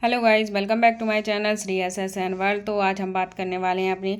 Hello guys, welcome back to my channel Shri एस.एस.एन world. तो आज हम बात करने वाले हैं अपनी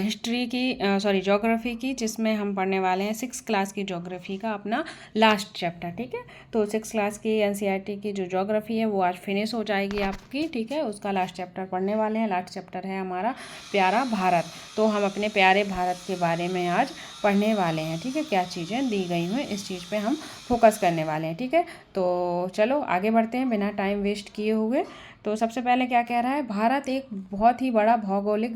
हिस्ट्री की ज्योग्राफी की, जिसमें हम पढ़ने वाले हैं 6th क्लास की ज्योग्राफी का अपना लास्ट चैप्टर। ठीक है, तो 6th क्लास की एनसीईआरटी की जो ज्योग्राफी है वो आज फिनिश हो जाएगी आपकी। ठीक है, उसका लास्ट चैप्टर पढ़ने वाले हैं। लास्ट चैप्टर है हमारा प्यारा भारत। तो हम अपने प्यारे भारत के बारे में आज पढ़ने वाले हैं। ठीक है, क्या चीज़ें दी गई हैं इस चीज़ पे हम फोकस करने वाले हैं। ठीक है, तो चलो आगे बढ़ते हैं बिना टाइम वेस्ट किए हुए। तो सबसे पहले क्या कह रहा है, भारत एक बहुत ही बड़ा भौगोलिक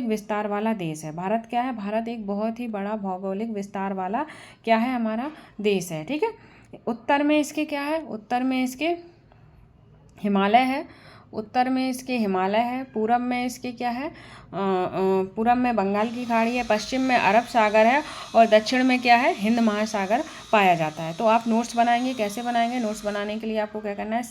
विस्तार वाला देश है। भारत क्या है, भारत एक बहुत ही बड़ा भौगोलिक विस्तार वाला क्या है, हमारा देश है। ठीक है, उत्तर में इसके क्या है, उत्तर में इसके हिमालय है, उत्तर में इसके हिमालय है। पूरब में इसके क्या है, पूरब में बंगाल की खाड़ी है, पश्चिम में अरब सागर है और दक्षिण में क्या है, हिंद महासागर पाया जाता है। तो आप नोट्स बनाएंगे, कैसे बनाएंगे? नोट्स बनाने के लिए आपको क्या करना है,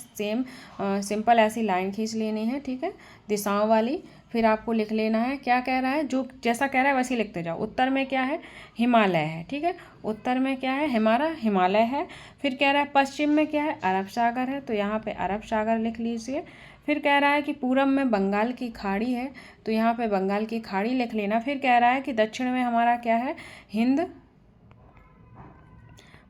सिंपल ऐसी लाइन खींच लेनी है। ठीक है, दिशाओं वाली। फिर आपको लिख लेना है क्या कह रहा है, जो जैसा कह रहा है वैसे लिखते जाओ। उत्तर में क्या है, हिमालय है। ठीक है, उत्तर में क्या है, हमारा हिमालय है। फिर कह रहा है पश्चिम में क्या है, अरब सागर है, तो यहाँ पे अरब सागर लिख लीजिए। फिर कह रहा है कि पूरब में बंगाल की खाड़ी है, तो यहाँ पे बंगाल की खाड़ी लिख लेना। फिर कह रहा है कि दक्षिण में हमारा क्या है, हिंद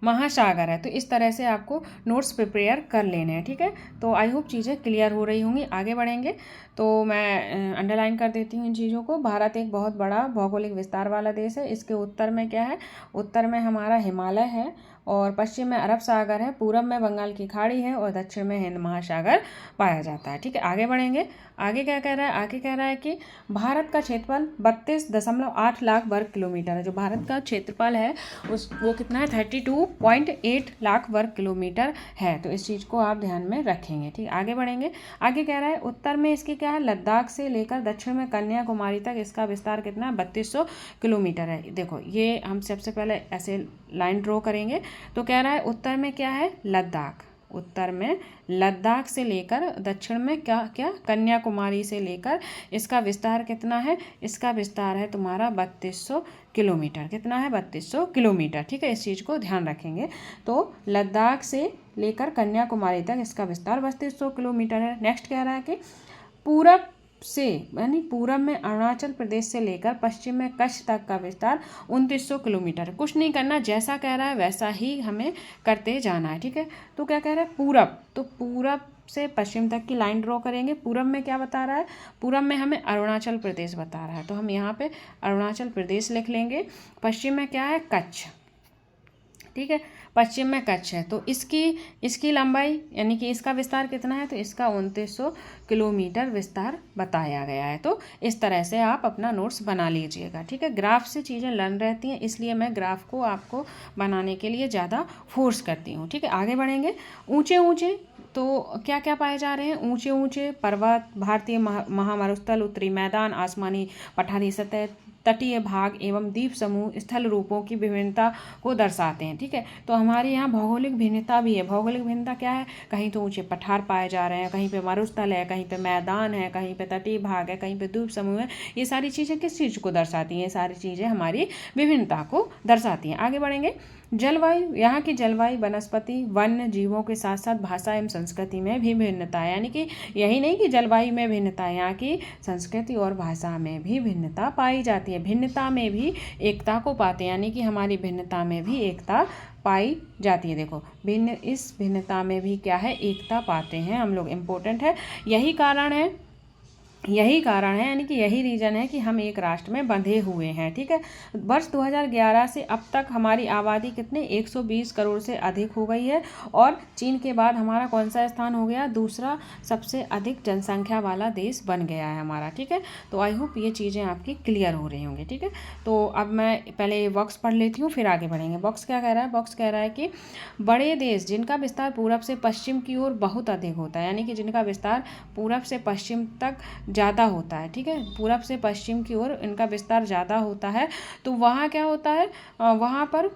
महासागर है। तो इस तरह से आपको नोट्स प्रिपेयर कर लेने हैं। ठीक है, तो आई होप चीज़ें क्लियर हो रही होंगी। आगे बढ़ेंगे तो मैं अंडरलाइन कर देती हूँ इन चीज़ों को। भारत एक बहुत बड़ा भौगोलिक विस्तार वाला देश है। इसके उत्तर में क्या है, उत्तर में हमारा हिमालय है और पश्चिम में अरब सागर है, पूरब में बंगाल की खाड़ी है और दक्षिण में हिंद महासागर पाया जाता है। ठीक है, आगे बढ़ेंगे। आगे क्या कह रहा है, आगे कह रहा है कि भारत का क्षेत्रफल 32.8 लाख वर्ग किलोमीटर है। जो भारत का क्षेत्रफल है वो कितना है, 32.8 लाख वर्ग किलोमीटर है। तो इस चीज़ को आप ध्यान में रखेंगे। ठीक, आगे बढ़ेंगे। आगे कह रहा है उत्तर में इसकी क्या है, लद्दाख से लेकर दक्षिण में कन्याकुमारी तक इसका विस्तार कितना है, 3200 किलोमीटर है। देखो ये हम सबसे पहले ऐसे लाइन ड्रॉ करेंगे। तो कह रहा है उत्तर में क्या है, लद्दाख, उत्तर में लद्दाख से लेकर दक्षिण में क्या क्या, कन्याकुमारी से लेकर इसका विस्तार कितना है, इसका विस्तार है तुम्हारा 3200 किलोमीटर। कितना है, 3200 किलोमीटर। ठीक है, इस चीज़ को ध्यान रखेंगे। तो लद्दाख से लेकर कन्याकुमारी तक इसका विस्तार 3200 किलोमीटर है। नेक्स्ट कह रहा है कि पूरब से यानी पूरब में अरुणाचल प्रदेश से लेकर पश्चिम में कच्छ तक का विस्तार 2900 किलोमीटर। कुछ नहीं करना, जैसा कह रहा है वैसा ही हमें करते जाना है। ठीक है, तो क्या कह रहा है, पूरब, तो पूरब से पश्चिम तक की लाइन ड्रॉ करेंगे। पूरब में क्या बता रहा है, पूरब में हमें अरुणाचल प्रदेश बता रहा है, तो हम यहाँ पे अरुणाचल प्रदेश लिख लेंगे। पश्चिम में क्या है, कच्छ। ठीक है, पश्चिम में कच्छ है, तो इसकी लंबाई यानी कि इसका विस्तार कितना है, तो इसका 2900 किलोमीटर विस्तार बताया गया है। तो इस तरह से आप अपना नोट्स बना लीजिएगा। ठीक है, ग्राफ से चीज़ें लर्न रहती हैं, इसलिए मैं ग्राफ को आपको बनाने के लिए ज़्यादा फोर्स करती हूँ। ठीक है, आगे बढ़ेंगे। ऊंचे ऊंचे तो क्या क्या पाए जा रहे हैं, ऊंचे ऊंचे पर्वत, भारतीय महामरुस्थल, उत्तरी मैदान, आसमानी पठारी सतह, तटीय भाग एवं द्वीप समूह स्थल रूपों की विभिन्नता को दर्शाते हैं। ठीक है, तो हमारे यहाँ भौगोलिक भिन्नता भी है। भौगोलिक भिन्नता क्या है, कहीं तो ऊंचे पठार पाए जा रहे हैं, कहीं पे मरुस्थल है, कहीं पे मैदान है, कहीं पे तटीय भाग है, कहीं पे द्वीप समूह है। ये सारी चीज़ें किस चीज़ को दर्शाती हैं, ये सारी चीज़ें हमारी विभिन्नता को दर्शाती हैं। आगे बढ़ेंगे। जलवायु, यहाँ की जलवायु वनस्पति वन्य जीवों के साथ साथ भाषा एवं संस्कृति में भी भिन्नता है। यानी कि यही नहीं कि जलवायु में भिन्नता है, यहाँ की संस्कृति और भाषा में भी भिन्नता पाई जाती है। भिन्नता में भी एकता को पाते हैं, यानी कि हमारी भिन्नता में भी एकता पाई जाती है। देखो इस भिन्नता में भी क्या है, एकता पाते हैं हम लोग, इम्पोर्टेंट है। यही कारण है यानी कि यही रीज़न है कि हम एक राष्ट्र में बंधे हुए हैं। ठीक है, वर्ष 2011 से अब तक हमारी आबादी कितने, 120 करोड़ से अधिक हो गई है और चीन के बाद हमारा कौन सा स्थान हो गया, दूसरा सबसे अधिक जनसंख्या वाला देश बन गया है हमारा। ठीक है, तो आई होप ये चीज़ें आपकी क्लियर हो रही होंगी। ठीक है, तो अब मैं पहले बॉक्स पढ़ लेती हूँ, फिर आगे बढ़ेंगे। बॉक्स क्या कह रहा है, बॉक्स कह रहा है कि बड़े देश जिनका विस्तार पूरब से पश्चिम की ओर बहुत अधिक होता है, यानी कि जिनका विस्तार पूरब से पश्चिम तक ज़्यादा होता है। ठीक है, पूरब से पश्चिम की ओर इनका विस्तार ज़्यादा होता है, तो वहाँ क्या होता है, वहाँ पर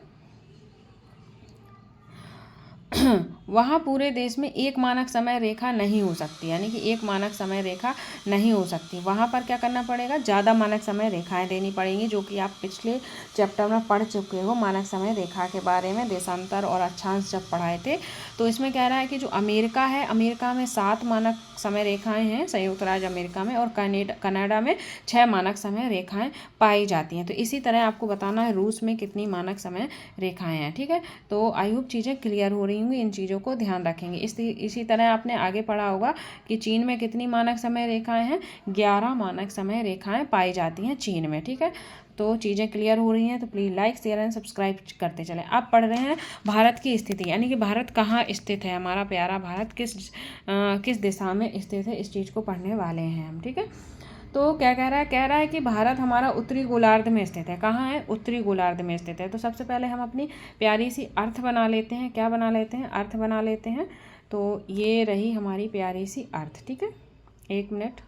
वहाँ पूरे देश में एक मानक समय रेखा नहीं हो सकती, यानी कि एक मानक समय रेखा नहीं हो सकती। वहाँ पर क्या करना पड़ेगा, ज़्यादा मानक समय रेखाएं देनी पड़ेंगी, जो कि आप पिछले चैप्टर में पढ़ चुके हो मानक समय रेखा के बारे में, देशांतर और अक्षांश जब पढ़ाए थे। तो इसमें कह रहा है कि जो अमेरिका है, अमेरिका में 7 मानक समय रेखाएं हैं, संयुक्त राज्य अमेरिका में, और कनाडा में 6 मानक समय रेखाएं पाई जाती हैं। तो इसी तरह आपको बताना है रूस में कितनी मानक समय रेखाएं हैं। ठीक है, तो आई होप चीज़ें क्लियर हो रही होंगी, इन चीज़ों को ध्यान रखेंगे। इसी तरह आपने आगे पढ़ा होगा कि चीन में कितनी मानक समय रेखाएं हैं, 11 मानक समय रेखाएं पाई जाती हैं चीन में। ठीक है, तो चीज़ें क्लियर हो रही हैं तो please like share and subscribe करते चलें। आप पढ़ रहे हैं भारत की स्थिति, यानी कि भारत कहाँ स्थित है, हमारा प्यारा भारत किस दिशा में स्थित है, इस चीज़ को पढ़ने वाले हैं हम। ठीक है, तो क्या कह रहा है कि भारत हमारा उत्तरी गोलार्ध में स्थित है। कहाँ है, उत्तरी गोलार्ध में स्थित है। तो सबसे पहले हम अपनी प्यारी सी अर्थ बना लेते हैं। क्या बना लेते हैं, अर्थ बना लेते हैं। तो ये रही हमारी प्यारी सी अर्थ। ठीक है, एक मिनट,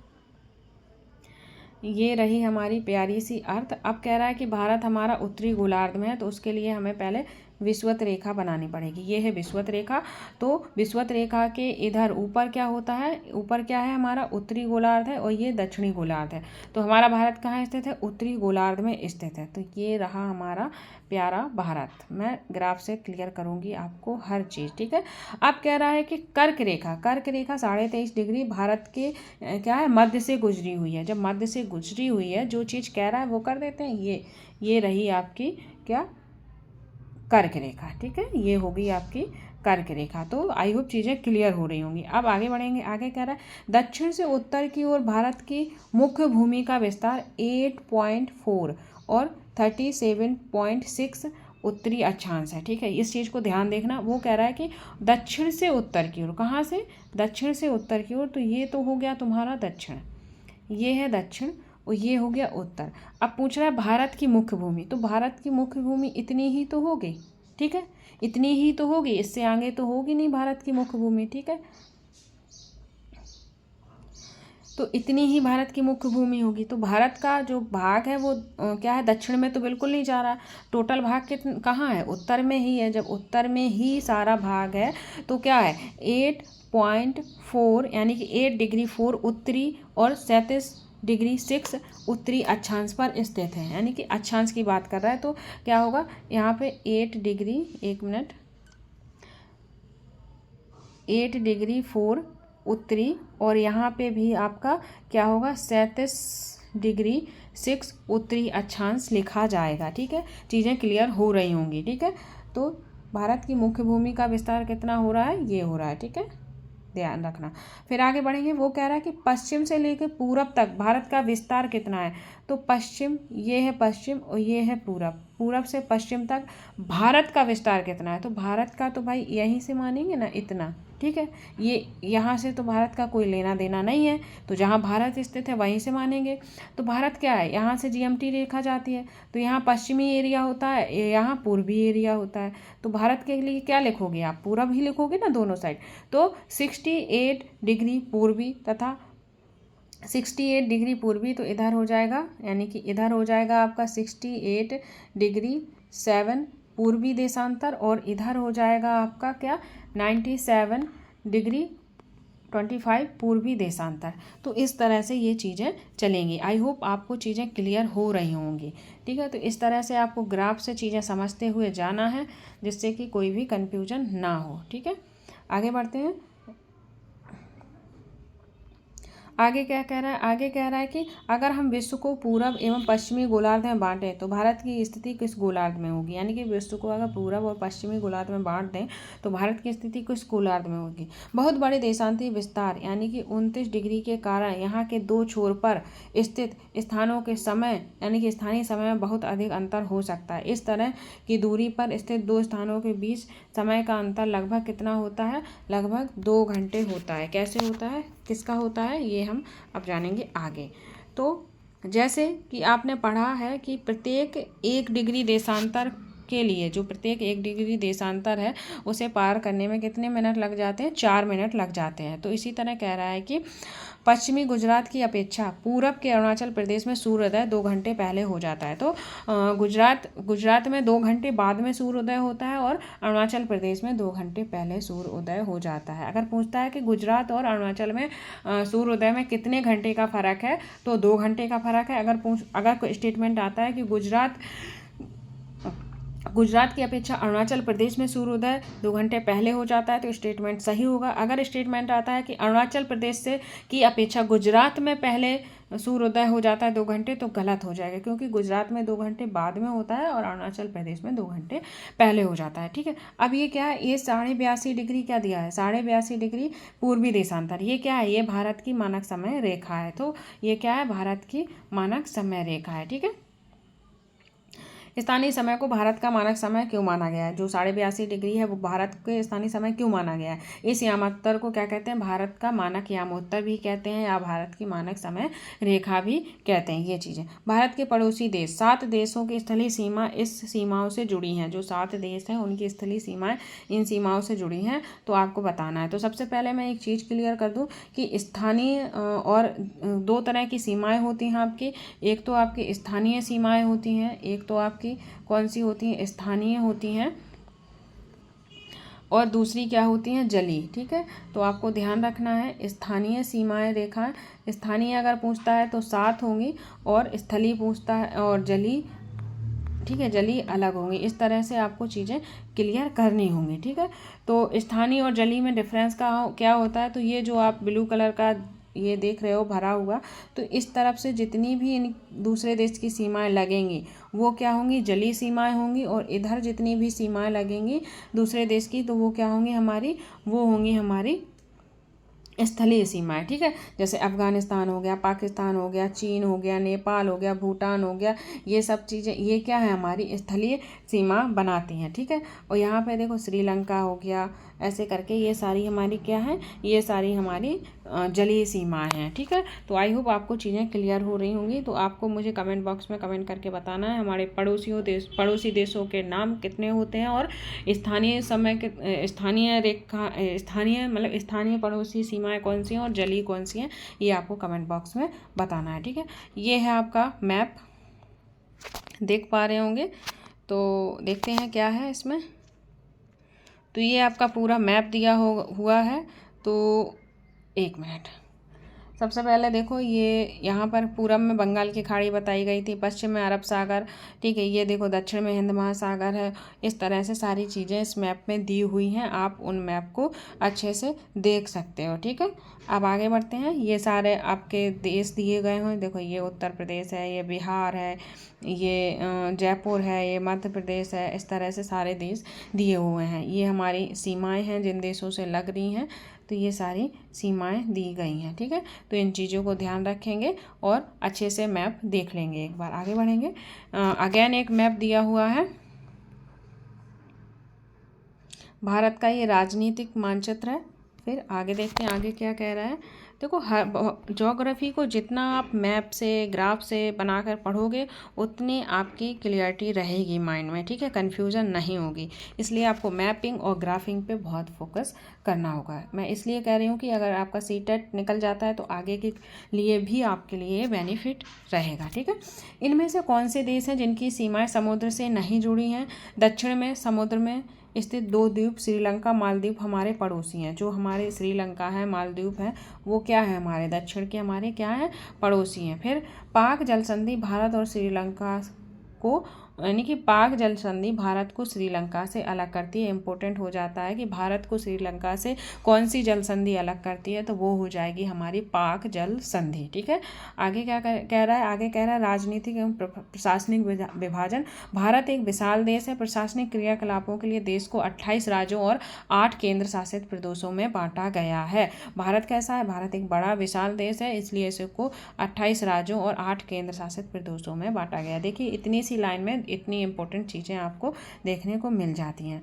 ये रही हमारी प्यारी सी अर्थ। अब कह रहा है कि भारत हमारा उत्तरी गोलार्ध में है, तो उसके लिए हमें पहले विषुवत रेखा बनानी पड़ेगी। ये है विषुवत रेखा। तो विषुवत रेखा के इधर ऊपर क्या होता है, ऊपर क्या है, हमारा उत्तरी गोलार्ध है, और ये दक्षिणी गोलार्ध है। तो हमारा भारत कहाँ स्थित है, उत्तरी गोलार्ध में स्थित है। तो ये रहा हमारा प्यारा भारत। मैं ग्राफ से क्लियर करूँगी आपको हर चीज़। ठीक है, अब कह रहा है कि कर्क रेखा 23.5 डिग्री भारत के क्या है, मध्य से गुजरी हुई है। जब मध्य से गुजरी हुई है, जो चीज़ कह रहा है वो कर देते हैं। ये रही आपकी क्या, कर्क रेखा। ठीक है, ये होगी आपकी कर्क रेखा। तो आई होप चीज़ें क्लियर हो रही होंगी। अब आगे बढ़ेंगे। आगे कह रहा है दक्षिण से उत्तर की ओर भारत की मुख्य भूमि का विस्तार 8.4 और 37.6 उत्तरी अक्षांश है। ठीक है, इस चीज़ को ध्यान देखना। वो कह रहा है कि दक्षिण से उत्तर की ओर, कहाँ से, दक्षिण से उत्तर की ओर। तो ये तो हो गया तुम्हारा दक्षिण, ये है दक्षिण, और ये हो गया उत्तर। अब पूछ रहा है भारत की मुख्य भूमि। तो भारत की मुख्य भूमि इतनी ही तो होगी। ठीक है, इतनी ही तो होगी, इससे आगे तो होगी नहीं भारत की मुख्य भूमि। ठीक है, तो इतनी ही भारत की मुख्य भूमि होगी। तो भारत का जो भाग है वो क्या है, दक्षिण में तो बिल्कुल नहीं जा रहा। टोटल भाग कहाँ है, उत्तर में ही है। जब उत्तर में ही सारा भाग है तो क्या है, 8.4 यानी कि 8 डिग्री 4 उत्तरी और 37 डिग्री 6 उत्तरी अक्षांश पर स्थित है, यानी कि अक्षांश की बात कर रहा है। तो क्या होगा यहाँ पे 8 डिग्री, एक मिनट, 8 डिग्री 4 उत्तरी, और यहाँ पे भी आपका क्या होगा, 37 डिग्री 6 उत्तरी अक्षांश लिखा जाएगा। ठीक है, चीज़ें क्लियर हो रही होंगी। ठीक है, तो भारत की मुख्य भूमि का विस्तार कितना हो रहा है, ये हो रहा है। ठीक है, ध्यान रखना। फिर आगे बढ़ेंगे। वो कह रहा है कि पश्चिम से लेकर पूरब तक भारत का विस्तार कितना है। तो पश्चिम, ये है पश्चिम, और ये है पूरब। पूरब से पश्चिम तक भारत का विस्तार कितना है। तो भारत का तो भाई यहीं से मानेंगे ना, इतना। ठीक है, ये यहाँ से तो भारत का कोई लेना देना नहीं है, तो जहाँ भारत स्थित है वहीं से मानेंगे। तो भारत क्या है, यहाँ से जीएमटी रेखा जाती है, तो यहाँ पश्चिमी एरिया होता है, यहाँ पूर्वी एरिया होता है। तो भारत के लिए क्या लिखोगे आप, पूरब ही लिखोगे ना दोनों साइड। तो 68 डिग्री पूर्वी तथा 68 डिग्री पूर्वी, तो इधर हो जाएगा, यानी कि इधर हो जाएगा आपका 68 डिग्री 7 पूर्वी देशांतर, और इधर हो जाएगा आपका क्या, 97 डिग्री 25 पूर्वी देशांतर। तो इस तरह से ये चीज़ें चलेंगी। आई होप आपको चीज़ें क्लियर हो रही होंगी। ठीक है, तो इस तरह से आपको ग्राफ से चीज़ें समझते हुए जाना है, जिससे कि कोई भी कन्फ्यूजन ना हो। ठीक है, आगे बढ़ते हैं। आगे क्या कह रहा है, आगे कह रहा है कि अगर हम विश्व को पूरब एवं पश्चिमी गोलार्ध में बांटें तो भारत की स्थिति किस गोलार्ध में होगी। यानी कि विश्व को अगर पूरब और पश्चिमी गोलार्ध में बांट दें तो भारत की स्थिति किस गोलार्ध में होगी। बहुत बड़े देशांतरी विस्तार यानी कि 29 डिग्री के कारण यहाँ के दो छोर पर स्थित स्थानों के समय यानी कि स्थानीय समय में बहुत अधिक अंतर हो सकता है। इस तरह की दूरी पर स्थित दो स्थानों के बीच समय का अंतर लगभग कितना होता है, लगभग 2 घंटे होता है। कैसे होता है, किसका होता है, ये हम अब जानेंगे आगे। तो जैसे कि आपने पढ़ा है कि प्रत्येक 1 डिग्री देशांतर के लिए, जो प्रत्येक 1 डिग्री देशांतर है उसे पार करने में कितने मिनट लग जाते हैं? 4 मिनट लग जाते हैं। तो इसी तरह कह रहा है कि पश्चिमी गुजरात की अपेक्षा पूरब के अरुणाचल प्रदेश में सूर्योदय 2 घंटे पहले हो जाता है। तो गुजरात में 2 घंटे बाद में सूर्योदय होता है और अरुणाचल प्रदेश में 2 घंटे पहले सूर्योदय हो जाता है। अगर पूछता है कि गुजरात और अरुणाचल में सूर्योदय में कितने घंटे का फ़र्क है, तो 2 घंटे का फ़र्क है। अगर कोई स्टेटमेंट आता है कि गुजरात की अपेक्षा अरुणाचल प्रदेश में सूर्योदय 2 घंटे पहले हो जाता है, तो स्टेटमेंट सही होगा। अगर स्टेटमेंट आता है कि अरुणाचल प्रदेश से की अपेक्षा गुजरात में पहले सूर्योदय हो जाता है 2 घंटे, तो गलत हो जाएगा, क्योंकि गुजरात में 2 घंटे बाद में होता है और अरुणाचल प्रदेश में 2 घंटे पहले हो जाता है। ठीक है, अब ये क्या है? ये 82.5 डिग्री क्या दिया है? 82.5 डिग्री पूर्वी देशांतर। ये क्या है? ये भारत की मानक समय रेखा है। तो ये क्या है? भारत की मानक समय रेखा है। ठीक है, स्थानीय समय को भारत का मानक समय क्यों माना गया है? जो 82.5 डिग्री है वो भारत के स्थानीय समय क्यों माना गया है? इस यामोत्तर को क्या कहते हैं? भारत का मानक यामोत्तर भी कहते हैं या भारत की मानक समय रेखा भी कहते हैं। ये चीज़ें। भारत के पड़ोसी देश, 7 देशों की स्थलीय सीमा इस सीमाओं से जुड़ी हैं। जो 7 देश हैं उनकी स्थलीय सीमाएँ इन सीमाओं से जुड़ी हैं, तो आपको बताना है। तो सबसे पहले मैं एक चीज़ क्लियर कर दूँ कि स्थानीय और 2 तरह की सीमाएँ होती हैं आपकी। एक तो आपकी स्थानीय सीमाएँ होती हैं, एक तो आपकी कौन सी होती हैं? स्थानीय होती हैं, और दूसरी क्या होती हैं? जलीय। ठीक है, तो आपको ध्यान रखना है स्थानीय सीमाएं रेखाएं। स्थानीय अगर पूछता है तो 7 होंगी, और स्थलीय पूछता है और जलीय, ठीक है, जलीय अलग होंगी। इस तरह से आपको चीज़ें क्लियर करनी होंगी। ठीक है, तो स्थानीय और जलीय में डिफरेंस क्या होता है? तो ये जो आप ब्लू कलर का ये देख रहे हो भरा हुआ, तो इस तरफ से जितनी भी इन दूसरे देश की सीमाएं लगेंगी वो क्या होंगी? जलीय सीमाएं होंगी, और इधर जितनी भी सीमाएं लगेंगी दूसरे देश की, तो वो क्या होंगी? वो होंगी हमारी स्थलीय सीमाएं। ठीक है, जैसे अफगानिस्तान हो गया, पाकिस्तान हो गया, चीन हो गया, नेपाल हो गया, भूटान हो गया, ये सब चीज़ें ये क्या है? हमारी स्थलीय सीमा बनाती हैं। ठीक है, और यहाँ पे देखो श्रीलंका हो गया, ऐसे करके ये सारी हमारी क्या है? ये सारी हमारी जलीय सीमाएं हैं। ठीक है, तो आई होप आपको चीज़ें क्लियर हो रही होंगी। तो आपको मुझे कमेंट बॉक्स में कमेंट करके बताना है हमारे पड़ोसी देशों के नाम कितने होते हैं, और स्थानीय समय के स्थानीय मतलब स्थानीय पड़ोसी सीमाएं कौन सी हैं और जलीय कौन सी हैं, ये आपको कमेंट बॉक्स में बताना है। ठीक है, ये है आपका मैप, देख पा रहे होंगे। तो देखते हैं क्या है इसमें। तो ये आपका पूरा मैप दिया हुआ है। तो 1 मिनट, सबसे पहले देखो ये यहाँ पर पूरब में बंगाल की खाड़ी बताई गई थी, पश्चिम में अरब सागर, ठीक है, ये देखो दक्षिण में हिंद महासागर है। इस तरह से सारी चीज़ें इस मैप में दी हुई हैं, आप उन मैप को अच्छे से देख सकते हो। ठीक है, अब आगे बढ़ते हैं। ये सारे आपके देश दिए गए हैं, देखो ये उत्तर प्रदेश है, ये बिहार है, ये जयपुर है, ये मध्य प्रदेश है। इस तरह से सारे देश दिए हुए हैं। ये हमारी सीमाएँ हैं जिन देशों से लग रही हैं, तो ये सारी सीमाएं दी गई हैं। ठीक है, तो इन चीज़ों को ध्यान रखेंगे और अच्छे से मैप देख लेंगे। एक बार आगे बढ़ेंगे। अगेन एक मैप दिया हुआ है भारत का, ये राजनीतिक मानचित्र है। फिर आगे देखते हैं आगे क्या कह रहा है। देखो ज्योग्राफी को जितना आप मैप से ग्राफ से बनाकर पढ़ोगे उतनी आपकी क्लियरिटी रहेगी माइंड में। ठीक है, कन्फ्यूज़न नहीं होगी, इसलिए आपको मैपिंग और ग्राफिंग पे बहुत फोकस करना होगा। मैं इसलिए कह रही हूँ कि अगर आपका सीटेट निकल जाता है तो आगे के लिए भी आपके लिए बेनिफिट रहेगा। ठीक है, इनमें से कौन से देश हैं जिनकी सीमाएँ समुद्र से नहीं जुड़ी हैं? दक्षिण में समुद्र में स्थित 2 द्वीप श्रीलंका मालदीव हमारे पड़ोसी हैं। जो हमारे श्रीलंका है, मालदीव है, वो क्या है? हमारे दक्षिण के हमारे क्या है? पड़ोसी हैं। फिर पाक जल संधि भारत और श्रीलंका को, यानी कि पाक जल संधि भारत को श्रीलंका से अलग करती है। इम्पोर्टेंट हो जाता है कि भारत को श्रीलंका से कौन सी जल संधि अलग करती है, तो वो हो जाएगी हमारी पाक जल संधि। ठीक है, आगे क्या कह रहा है? आगे कह रहा है राजनीतिक एवं प्रशासनिक विभाजन। भारत एक विशाल देश है। प्रशासनिक क्रियाकलापों के लिए देश को 28 राज्यों और 8 केंद्र शासित प्रदेशों में बांटा गया है। भारत कैसा है? भारत एक बड़ा विशाल देश है, इसलिए इसको 28 राज्यों और 8 केंद्र शासित प्रदेशों में बांटा गया। देखिए इतनी सी लाइन में इतनी इम्पोर्टेंट चीज़ें आपको देखने को मिल जाती हैं।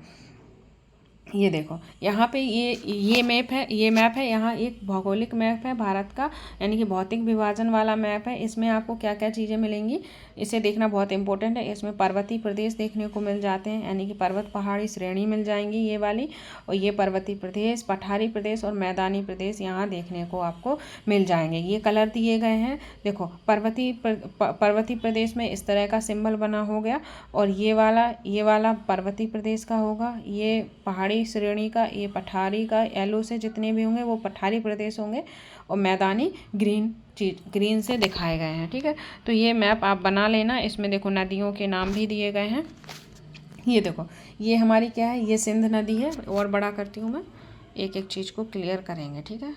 ये देखो यहाँ पे ये मैप है। यहाँ एक भौगोलिक मैप है भारत का, यानी कि भौतिक विभाजन वाला मैप है। इसमें आपको क्या क्या चीज़ें मिलेंगी इसे देखना बहुत इंपॉर्टेंट है। इसमें पर्वतीय प्रदेश देखने को मिल जाते हैं, यानी कि पर्वत पहाड़ी श्रेणी मिल जाएंगी ये वाली, और ये पर्वतीय प्रदेश, पठारी प्रदेश और मैदानी प्रदेश यहाँ देखने को आपको मिल जाएंगे। ये कलर दिए गए हैं। देखो पर्वतीय प्रदेश में इस तरह का सिंबल बना हो गया, और ये वाला पर्वतीय प्रदेश का होगा, ये पहाड़ी श्रेणी का, ये पठारी का। येलो से जितने भी होंगे वो पठारी प्रदेश होंगे, और मैदानी ग्रीन से दिखाए गए हैं। ठीक है, तो ये मैप आप बना लेना। इसमें देखो नदियों के नाम भी दिए गए हैं। ये देखो ये हमारी क्या है, ये सिंध नदी है। और बड़ा करती हूँ मैं, एक एक चीज़ को क्लियर करेंगे। ठीक है,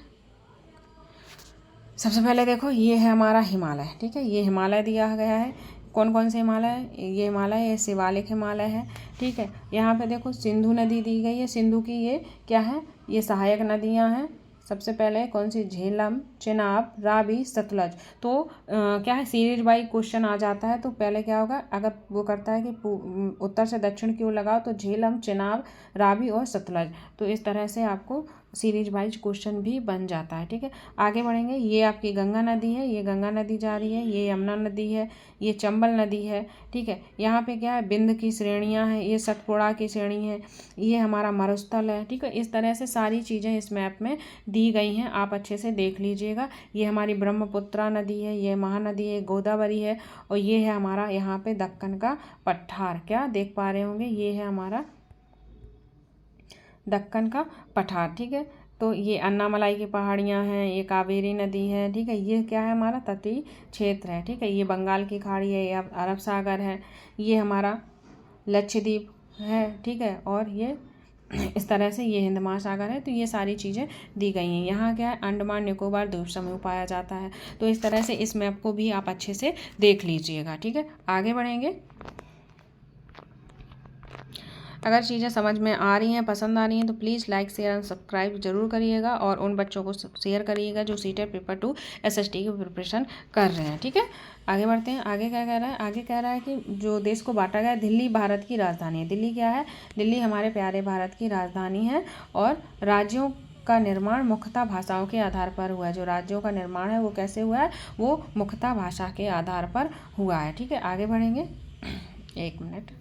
सबसे पहले देखो ये है हमारा हिमालय। ठीक है, ये हिमालय दिया गया है। कौन कौन से हिमालय है? ये हिमालय है, ये शिवालिक हिमालय है। ठीक है, यहाँ पे देखो सिंधु नदी दी गई है। सिंधु की ये क्या है, ये सहायक नदियाँ हैं। सबसे पहले कौन सी? झेलम, चेनाब, रावी, सतलज। तो क्या है, सीरीज वाइज क्वेश्चन आ जाता है। तो पहले क्या होगा, अगर वो करता है कि उत्तर से दक्षिण की ओर लगाओ, तो झेलम, चेनाब, रावी और सतलज। तो इस तरह से आपको सीरीज वाइज क्वेश्चन भी बन जाता है। ठीक है, आगे बढ़ेंगे। ये आपकी गंगा नदी है, ये गंगा नदी जा रही है। ये यमुना नदी है, ये चंबल नदी है। ठीक है, यहाँ पे क्या है, बिंद की श्रेणियाँ हैं, ये सतपुड़ा की श्रेणी है, ये हमारा मरुस्थल है। ठीक है, इस तरह से सारी चीज़ें इस मैप में दी गई हैं, आप अच्छे से देख लीजिएगा। ये हमारी ब्रह्मपुत्रा नदी है, ये महानदी है, गोदावरी है, और ये है हमारा यहाँ पे दक्कन का पठार। क्या देख पा रहे होंगे, ये है हमारा दक्कन का पठार। ठीक है, तो ये अन्नामलाई की पहाड़ियाँ हैं, ये कावेरी नदी है। ठीक है, ये क्या है, हमारा तटीय क्षेत्र है। ठीक है, ये बंगाल की खाड़ी है, ये अरब सागर है, ये हमारा लक्षद्वीप है। ठीक है, और ये इस तरह से ये हिंद महासागर है। तो ये सारी चीज़ें दी गई हैं। यहाँ क्या है, अंडमान निकोबार द्वीप समूह पाया जाता है। तो इस तरह से इस मैप को भी आप अच्छे से देख लीजिएगा। ठीक है, आगे बढ़ेंगे। अगर चीज़ें समझ में आ रही हैं, पसंद आ रही हैं, तो please like, share and subscribe जरूर करिएगा, और उन बच्चों को शेयर करिएगा जो सीटेट पेपर 2 SST की प्रिपरेशन कर रहे हैं। ठीक है, आगे बढ़ते हैं। आगे क्या कह रहा है, आगे कह रहा है कि जो देश को बांटा गया है, दिल्ली भारत की राजधानी है। दिल्ली क्या है, दिल्ली हमारे प्यारे भारत की राजधानी है, और राज्यों का निर्माण मुख्यतः भाषाओं के आधार पर हुआ है। जो राज्यों का निर्माण है वो कैसे हुआ है, वो मुख्यतः भाषा के आधार पर हुआ है। ठीक है, आगे बढ़ेंगे। एक मिनट,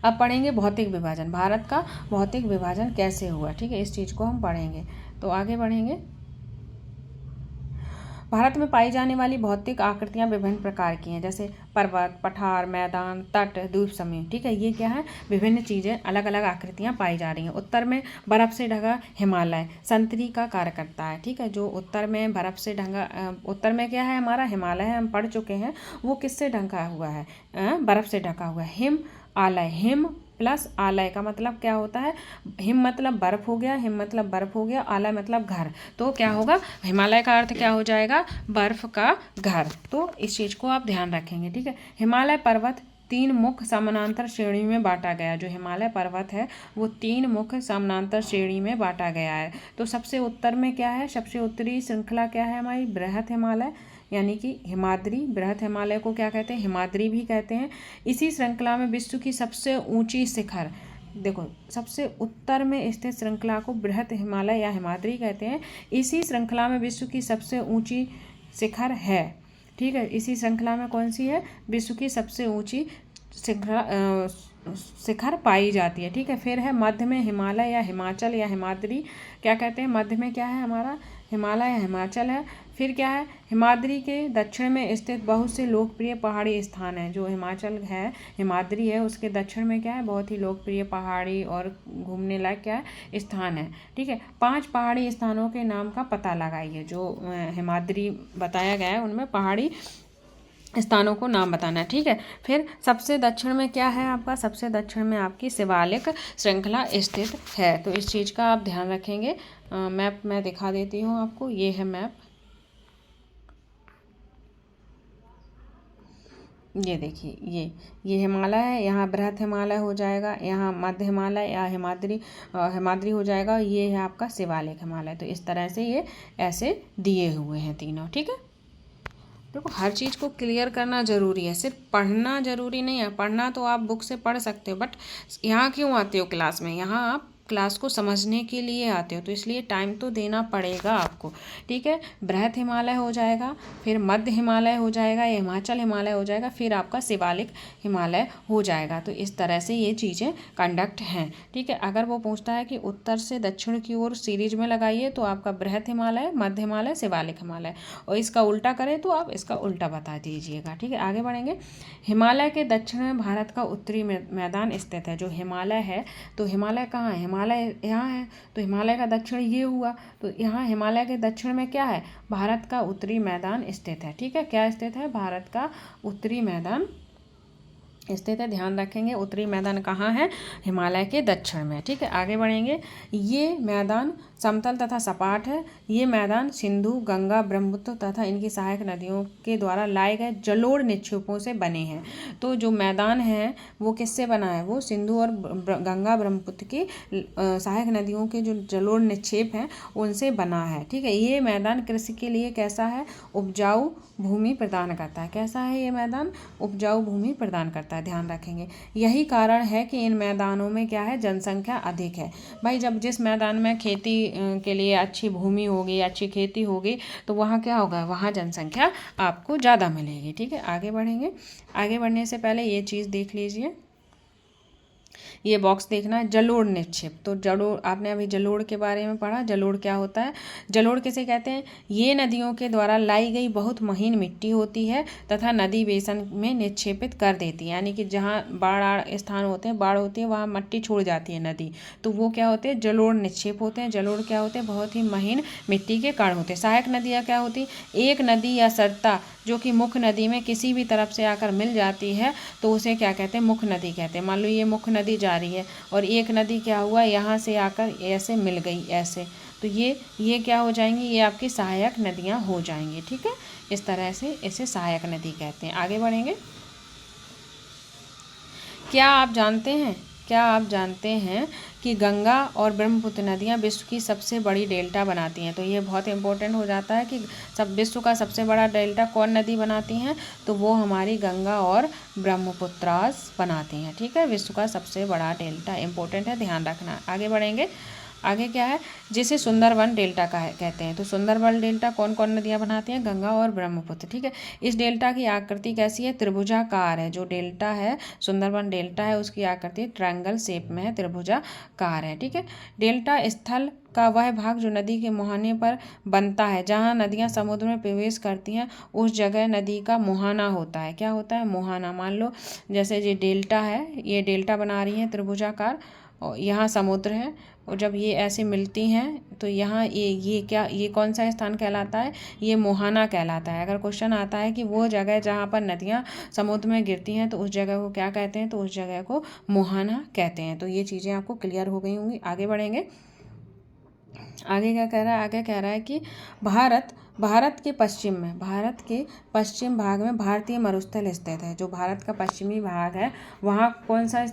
अब पढ़ेंगे भौतिक विभाजन। भारत का भौतिक विभाजन कैसे हुआ। ठीक है, इस चीज़ को हम पढ़ेंगे। तो आगे बढ़ेंगे। भारत में पाई जाने वाली भौतिक आकृतियाँ विभिन्न प्रकार की हैं, जैसे पर्वत, पठार, मैदान, तट, द्वीप समूह। ठीक है, ये क्या है, विभिन्न चीज़ें, अलग अलग आकृतियाँ पाई जा रही हैं। उत्तर में बर्फ़ से ढका हिमालय संतरी का कार्य करता है। ठीक है, जो उत्तर में बर्फ़ से ढका, उत्तर में क्या है, हमारा हिमालय है, हम पढ़ चुके हैं। वो किससे ढका हुआ है, बर्फ़ से ढका हुआ है। हिम आलय, हिम प्लस आलय का मतलब क्या होता है, हिम मतलब बर्फ हो गया, हिम मतलब बर्फ हो गया, आलय मतलब घर। तो क्या होगा, हिमालय का अर्थ क्या हो जाएगा, बर्फ का घर। तो इस चीज़ को आप ध्यान रखेंगे। ठीक है, हिमालय पर्वत 3 मुख्य समानांतर श्रेणी में बांटा गया। जो हिमालय पर्वत है वो 3 मुख्य समानांतर श्रेणी में बांटा गया है। तो सबसे उत्तर में क्या है, सबसे उत्तरी श्रृंखला क्या है, हमारी बृहत हिमालय, यानी कि हिमाद्री। बृहत हिमालय को क्या कहते हैं, हिमाद्री भी कहते हैं। इसी श्रृंखला में विश्व की सबसे ऊंची शिखर, देखो सबसे उत्तर में स्थित श्रृंखला को बृहत हिमालय या हिमाद्री कहते हैं। इसी श्रृंखला में विश्व की सबसे ऊंची शिखर है। ठीक है, इसी श्रृंखला में कौन सी है, विश्व की सबसे ऊंची शिखर पाई जाती है। ठीक है, फिर है मध्य में हिमालय या हिमाचल या हिमाद्री, क्या कहते हैं, मध्य में क्या है हमारा, हिमालय या हिमाचल है। फिर क्या है, हिमाद्री के दक्षिण में स्थित बहुत से लोकप्रिय पहाड़ी स्थान हैं। जो हिमाचल है, हिमाद्री है, उसके दक्षिण में क्या है, बहुत ही लोकप्रिय पहाड़ी और घूमने लायक क्या है, स्थान है। ठीक है, 5 पहाड़ी स्थानों के नाम का पता लगाइए। जो हिमाद्री बताया गया है उनमें पहाड़ी स्थानों को नाम बताना है। ठीक है, फिर सबसे दक्षिण में क्या है आपका, सबसे दक्षिण में आपकी शिवालिक श्रृंखला स्थित है। तो इस चीज़ का आप ध्यान रखेंगे। मैप मैं दिखा देती हूँ आपको, ये है मैप, ये देखिए, ये हिमालय है, यहाँ बृहत हिमालय हो जाएगा, यहाँ मध्य हिमालय या हिमाद्री हो जाएगा, ये है आपका शिवालिक हिमालय। तो इस तरह से ये ऐसे दिए हुए हैं तीनों। ठीक है, देखो हर चीज़ को क्लियर करना ज़रूरी है, सिर्फ पढ़ना ज़रूरी नहीं है। पढ़ना तो आप बुक से पढ़ सकते हो, बट यहाँ क्यों आते हो क्लास में? यहाँ आप क्लास को समझने के लिए आते हो, तो इसलिए टाइम तो देना पड़ेगा आपको, ठीक है। बृहत हिमालय हो जाएगा, फिर मध्य हिमालय हो जाएगा, या हिमाचल हिमालय हो जाएगा, फिर आपका शिवालिक हिमालय हो जाएगा। तो इस तरह से ये चीज़ें कंडक्ट हैं, ठीक है। अगर वो पूछता है कि उत्तर से दक्षिण की ओर सीरीज में लगाइए, तो आपका बृहत हिमालय, मध्य हिमालय, शिवालिक हिमालय, और इसका उल्टा करें तो आप इसका उल्टा बता दीजिएगा, ठीक है। आगे बढ़ेंगे। हिमालय के दक्षिण में भारत का उत्तरी मैदान स्थित है। जो हिमालय है, तो हिमालय कहाँ है? हिमालय यहाँ है, तो हिमालय का दक्षिण ये हुआ, तो यहाँ हिमालय के दक्षिण में क्या है? भारत का उत्तरी मैदान स्थित है, ठीक है। क्या स्थित है? भारत का उत्तरी मैदान स्थित है। ध्यान रखेंगे उत्तरी मैदान कहाँ है? हिमालय के दक्षिण में, ठीक है। आगे बढ़ेंगे। ये मैदान समतल तथा सपाट है। ये मैदान सिंधु, गंगा, ब्रह्मपुत्र तथा इनकी सहायक नदियों के द्वारा लाए गए जलोढ़ निक्षेपों से बने हैं। तो जो मैदान है वो किससे बना है? वो सिंधु और गंगा, ब्रह्मपुत्र की सहायक नदियों के जो जलोढ़ निक्षेप हैं उनसे बना है, ठीक है। ये मैदान कृषि के लिए कैसा है? उपजाऊ भूमि प्रदान करता है। कैसा है ये मैदान? उपजाऊ भूमि प्रदान करता है, ध्यान रखेंगे। यही कारण है कि इन मैदानों में क्या है? जनसंख्या अधिक है। भाई जब जिस मैदान में खेती के लिए अच्छी भूमि होगी, अच्छी खेती होगी, तो वहाँ क्या होगा? वहाँ जनसंख्या आपको ज़्यादा मिलेगी, ठीक है। आगे बढ़ेंगे। आगे बढ़ने से पहले ये चीज़ देख लीजिए, ये बॉक्स देखना है, जलोढ़ निक्षेप। तो जलोढ़, आपने अभी जलोढ़ के बारे में पढ़ा। जलोढ़ क्या होता है? जलोढ़ किसे कहते हैं? ये नदियों के द्वारा लाई गई बहुत महीन मिट्टी होती है तथा नदी बेसन में निक्षेपित कर देती है। यानी कि जहाँ बाढ़ स्थान होते हैं, बाढ़ होती है, वहाँ मिट्टी छोड़ जाती है नदी, तो वो क्या होते हैं? जलोढ़ निक्षेप होते हैं। जलोढ़ क्या होते हैं? बहुत ही महीन मिट्टी के कण होते हैं। सहायक नदियाँ क्या होती? एक नदी या सरता जो कि मुख्य नदी में किसी भी तरफ से आकर मिल जाती है, तो उसे क्या कहते हैं? मुख्य नदी कहते हैं। मान लो ये मुख्य नदी जा रही है और एक नदी क्या हुआ? यहाँ से आकर ऐसे मिल गई, ऐसे, तो ये क्या हो जाएंगी? ये आपकी सहायक नदियाँ हो जाएंगी, ठीक है। इस तरह से इसे सहायक नदी कहते हैं। आगे बढ़ेंगे। क्या आप जानते हैं कि गंगा और ब्रह्मपुत्र नदियाँ विश्व की सबसे बड़ी डेल्टा बनाती हैं? तो ये बहुत इंपॉर्टेंट हो जाता है कि विश्व का सबसे बड़ा डेल्टा कौन नदी बनाती हैं? तो वो हमारी गंगा और ब्रह्मपुत्रास बनाती हैं, ठीक है। विश्व का सबसे बड़ा डेल्टा इंपॉर्टेंट है, ध्यान रखना। आगे बढ़ेंगे। आगे क्या है? जिसे सुंदरबन डेल्टा कहते हैं। तो सुंदरबन डेल्टा कौन कौन नदियाँ बनाती हैं? गंगा और ब्रह्मपुत्र, ठीक है। इस डेल्टा की आकृति कैसी है? त्रिभुजाकार है। जो डेल्टा है, सुंदरबन डेल्टा है, उसकी आकृति ट्रायंगल शेप में है, त्रिभुजाकार है, ठीक है। डेल्टा स्थल का वह भाग जो नदी के मुहाने पर बनता है। जहाँ नदियाँ समुद्र में प्रवेश करती हैं उस जगह नदी का मुहाना होता है। क्या होता है? मुहाना। मान लो जैसे ये डेल्टा है, ये डेल्टा बना रही है त्रिभुजाकार, और यहाँ समुद्र है, और जब ये ऐसे मिलती हैं तो यहाँ ये कौन सा स्थान कहलाता है? ये मुहाना कहलाता है। अगर क्वेश्चन आता है कि वो जगह जहाँ पर नदियाँ समुद्र में गिरती हैं तो उस जगह को क्या कहते हैं? तो उस जगह को मुहाना कहते हैं। तो ये चीज़ें आपको क्लियर हो गई होंगी। आगे बढ़ेंगे। आगे क्या कह रहा है? आगे कह रहा है कि भारत के पश्चिम भाग में भारतीय मरुस्थल स्थित है। जो भारत का पश्चिमी भाग है, वहाँ कौन सा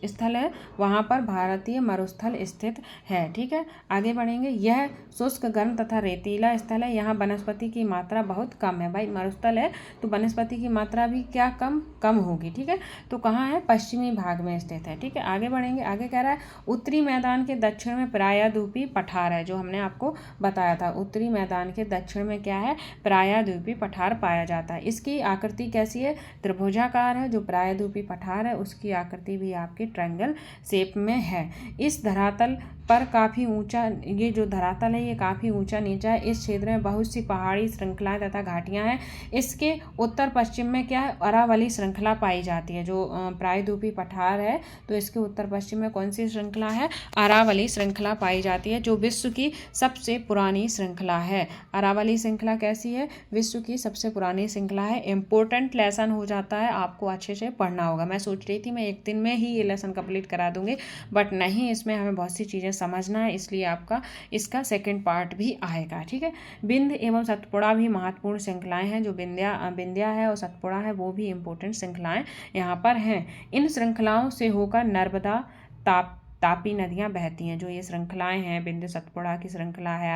स्थल है? वहाँ पर भारतीय मरुस्थल स्थित है, ठीक है। आगे बढ़ेंगे। यह शुष्क, गर्म तथा रेतीला स्थल है। यहाँ वनस्पति की मात्रा बहुत कम है। भाई मरुस्थल है तो वनस्पति की मात्रा भी क्या कम होगी, ठीक है। तो कहाँ है? पश्चिमी भाग में स्थित है, ठीक है। आगे बढ़ेंगे। आगे कह रहा है उत्तरी मैदान के दक्षिण में प्रायद्वीपीय पठार है। जो हमने आपको बताया था, उत्तरी मैदान के दक्षिण में क्या है? प्रायद्वीपीय पठार पाया जाता है। इसकी आकृति कैसी है? त्रिभुजाकार है। जो प्रायद्वीपीय पठार है उसकी आकृति भी आपकी ट्रायंगल शेप में है। इस धरातल पर काफ़ी ऊंचा, ये जो धरातल है ये काफ़ी ऊंचा नीचा है। इस क्षेत्र में बहुत सी पहाड़ी श्रृंखलाएं तथा घाटियां हैं। इसके उत्तर पश्चिम में क्या है? अरावली श्रृंखला पाई जाती है। जो प्रायद्वीपीय पठार है तो इसके उत्तर पश्चिम में कौन सी श्रृंखला है? अरावली श्रृंखला पाई जाती है, जो विश्व की सबसे पुरानी श्रृंखला है। अरावली श्रृंखला कैसी है? विश्व की सबसे पुरानी श्रृंखला है। इंपॉर्टेंट लेसन हो जाता है, आपको अच्छे से पढ़ना होगा। मैं सोच रही थी मैं एक दिन में ही ये लेसन कंप्लीट करा दूंगी, बट नहीं, इसमें हमें बहुत सी चीज़ें समझना है, इसलिए आपका इसका सेकंड पार्ट भी आएगा, ठीक है। विंध्य एवं सतपुड़ा भी महत्वपूर्ण श्रृंखलाएं हैं। जो विंध्या है और सतपुड़ा है वो भी इंपॉर्टेंट श्रृंखलाएं यहाँ पर हैं। इन श्रृंखलाओं से होकर नर्मदा, तापी नदियाँ बहती हैं। जो ये श्रृंखलाएँ हैं, विंध्य सतपुड़ा की श्रृंखला है,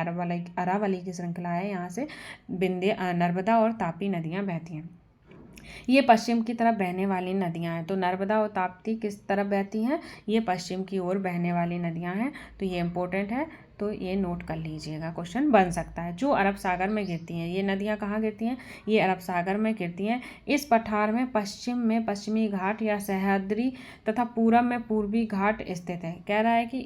अरावली की श्रृंखला है, यहाँ से नर्मदा और तापी नदियाँ बहती हैं। ये पश्चिम की तरफ बहने वाली नदियाँ हैं। तो नर्मदा और ताप्ती किस तरफ बहती हैं? ये पश्चिम की ओर बहने वाली नदियाँ हैं। तो ये इम्पोर्टेंट है, तो ये नोट कर लीजिएगा, क्वेश्चन बन सकता है। जो अरब सागर में गिरती हैं, ये नदियाँ कहाँ गिरती हैं? ये अरब सागर में गिरती हैं। इस पठार में पश्चिमी घाट या सह्याद्री तथा पूरब में पूर्वी घाट स्थित है। कह रहा है कि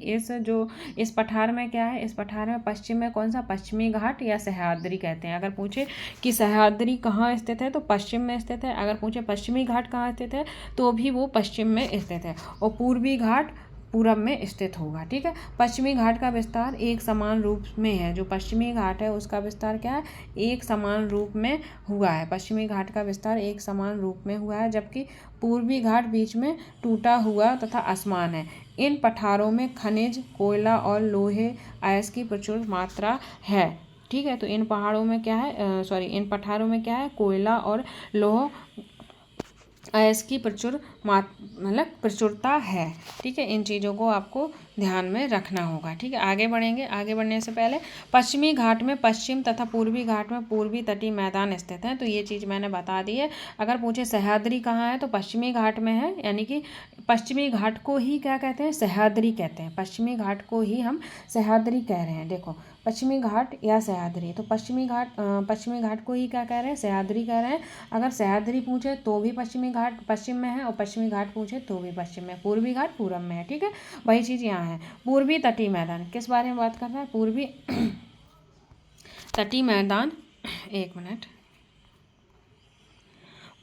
इस पठार में क्या है? इस पठार में पश्चिम में कौन सा? पश्चिमी घाट या सह्याद्री कहते हैं। अगर पूछे कि सह्याद्री कहाँ स्थित है तो पश्चिम में स्थित है। अगर पूछे पश्चिमी घाट कहाँ स्थित है तो भी वो पश्चिम में स्थित है, और पूर्वी घाट पूरब में स्थित होगा। ठीक है। पश्चिमी घाट का विस्तार एक समान रूप में है। जो पश्चिमी घाट है उसका विस्तार क्या है? एक समान रूप में हुआ है। पश्चिमी घाट का विस्तार एक समान रूप में हुआ है, जबकि पूर्वी घाट बीच में टूटा हुआ तथा असमान है। इन पठारों में खनिज, कोयला और लोहे अयस्क की प्रचुर मात्रा है। ठीक है। तो इन पहाड़ों में क्या है, इन पठारों में क्या है? कोयला और लौह अयस्क की प्रचुरता है। ठीक है। इन चीज़ों को आपको ध्यान में रखना होगा। ठीक है। आगे बढ़ेंगे। आगे बढ़ने से पहले पश्चिमी घाट में पश्चिम तथा पूर्वी घाट में पूर्वी तटीय मैदान स्थित हैं। तो ये चीज़ मैंने बता दी है। अगर पूछे सह्याद्री कहाँ है तो पश्चिमी घाट में है, यानी कि पश्चिमी घाट को ही क्या कहते हैं? सह्याद्री कहते हैं। पश्चिमी घाट को ही हम सह्याद्री कह रहे हैं। देखो, पश्चिमी घाट या सह्याद्री, तो पश्चिमी घाट को ही क्या कह रहे हैं? सह्याद्री कह रहे हैं। अगर सह्याद्री पूछे तो भी पश्चिमी घाट पश्चिम में है, और पश्चिमी घाट पूछे तो भी पश्चिम में। पूर्वी घाट पूरब में है। ठीक है। वही चीज़ यहाँ है। पूर्वी तटीय मैदान किस बारे में बात कर रहा है? पूर्वी तटीय मैदान, एक मिनट।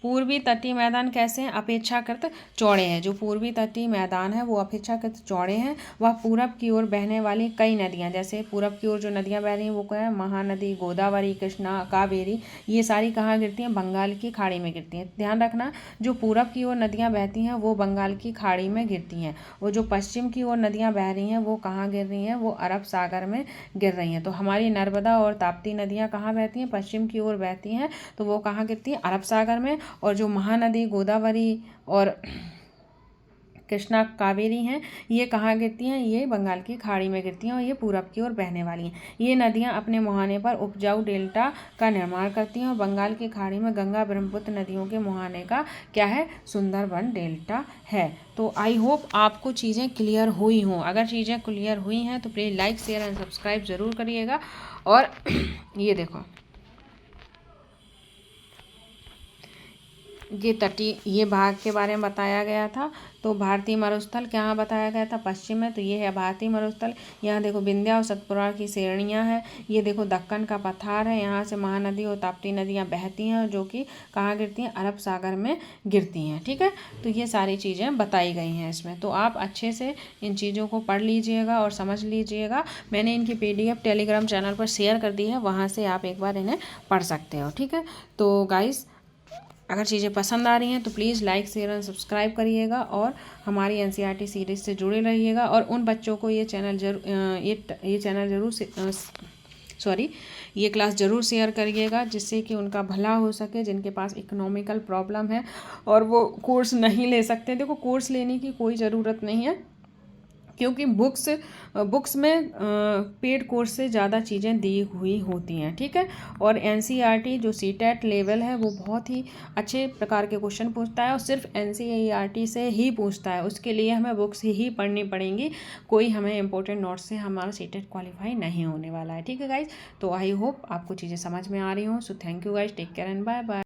पूर्वी तटीय मैदान कैसे हैं? अपेक्षाकृत चौड़े हैं। जो पूर्वी तटीय मैदान है वो अपेक्षाकृत चौड़े हैं। वह पूरब की ओर बहने वाली कई नदियां, जैसे पूरब की ओर जो नदियां बह रही हैं वो क्या है? महानदी, गोदावरी, कृष्णा, कावेरी, ये सारी कहाँ गिरती हैं? बंगाल की खाड़ी में गिरती हैं। ध्यान रखना, जो पूरब की ओर नदियाँ बहती हैं वो बंगाल की खाड़ी में गिरती हैं, और जो पश्चिम की ओर नदियाँ बह रही हैं वो कहाँ गिर रही हैं? वो अरब सागर में गिर रही हैं। तो हमारी नर्मदा और ताप्ती नदियाँ कहाँ बहती हैं? पश्चिम की ओर बहती हैं। तो वो कहाँ गिरती हैं? अरब सागर में। और जो महानदी, गोदावरी और कृष्णा, कावेरी हैं, ये कहाँ गिरती हैं? ये बंगाल की खाड़ी में गिरती हैं, और ये पूरब की ओर बहने वाली हैं। ये नदियाँ अपने मुहाने पर उपजाऊ डेल्टा का निर्माण करती हैं, और बंगाल की खाड़ी में गंगा ब्रह्मपुत्र नदियों के मुहाने का क्या है? सुंदरबन डेल्टा है। तो आई होप आपको चीज़ें क्लियर हुई हों। अगर चीज़ें क्लियर हुई हैं तो please like, share and subscribe ज़रूर करिएगा। और ये देखो, ये भाग के बारे में बताया गया था। तो भारतीय मरुस्थल कहाँ बताया गया था? पश्चिम में। तो ये है भारतीय मरुस्थल। यहाँ देखो विंध्या और सतपुड़ा की श्रेणियाँ हैं। ये देखो दक्कन का पठार है। यहाँ से महानदी और ताप्ती नदियाँ बहती हैं, जो कि कहाँ गिरती हैं? अरब सागर में गिरती हैं। ठीक है। तो ये सारी चीज़ें बताई गई हैं इसमें। तो आप अच्छे से इन चीज़ों को पढ़ लीजिएगा और समझ लीजिएगा। मैंने इनकी PDF टेलीग्राम चैनल पर शेयर कर दी है, वहाँ से आप एक बार इन्हें पढ़ सकते हो। ठीक है। तो गाइस, अगर चीज़ें पसंद आ रही हैं तो please like, share and subscribe करिएगा, और हमारी NCERT सीरीज़ से जुड़े रहिएगा। और उन बच्चों को ये क्लास ज़रूर शेयर करिएगा, जिससे कि उनका भला हो सके, जिनके पास इकोनॉमिकल प्रॉब्लम है और वो कोर्स नहीं ले सकते। देखो, कोर्स लेने की कोई ज़रूरत नहीं है, क्योंकि बुक्स में पेड कोर्स से ज़्यादा चीज़ें दी हुई होती हैं। ठीक है। और NCERT जो CTET लेवल है वो बहुत ही अच्छे प्रकार के क्वेश्चन पूछता है, और सिर्फ NCERT से ही पूछता है। उसके लिए हमें बुक्स ही पढ़नी पड़ेंगी। कोई हमें इंपॉर्टेंट नोट्स से हमारा CTET क्वालिफाई नहीं होने वाला है। ठीक है गाइज। तो आई होप आपको चीज़ें समझ में आ रही हों। So thank you guys, take care and bye bye.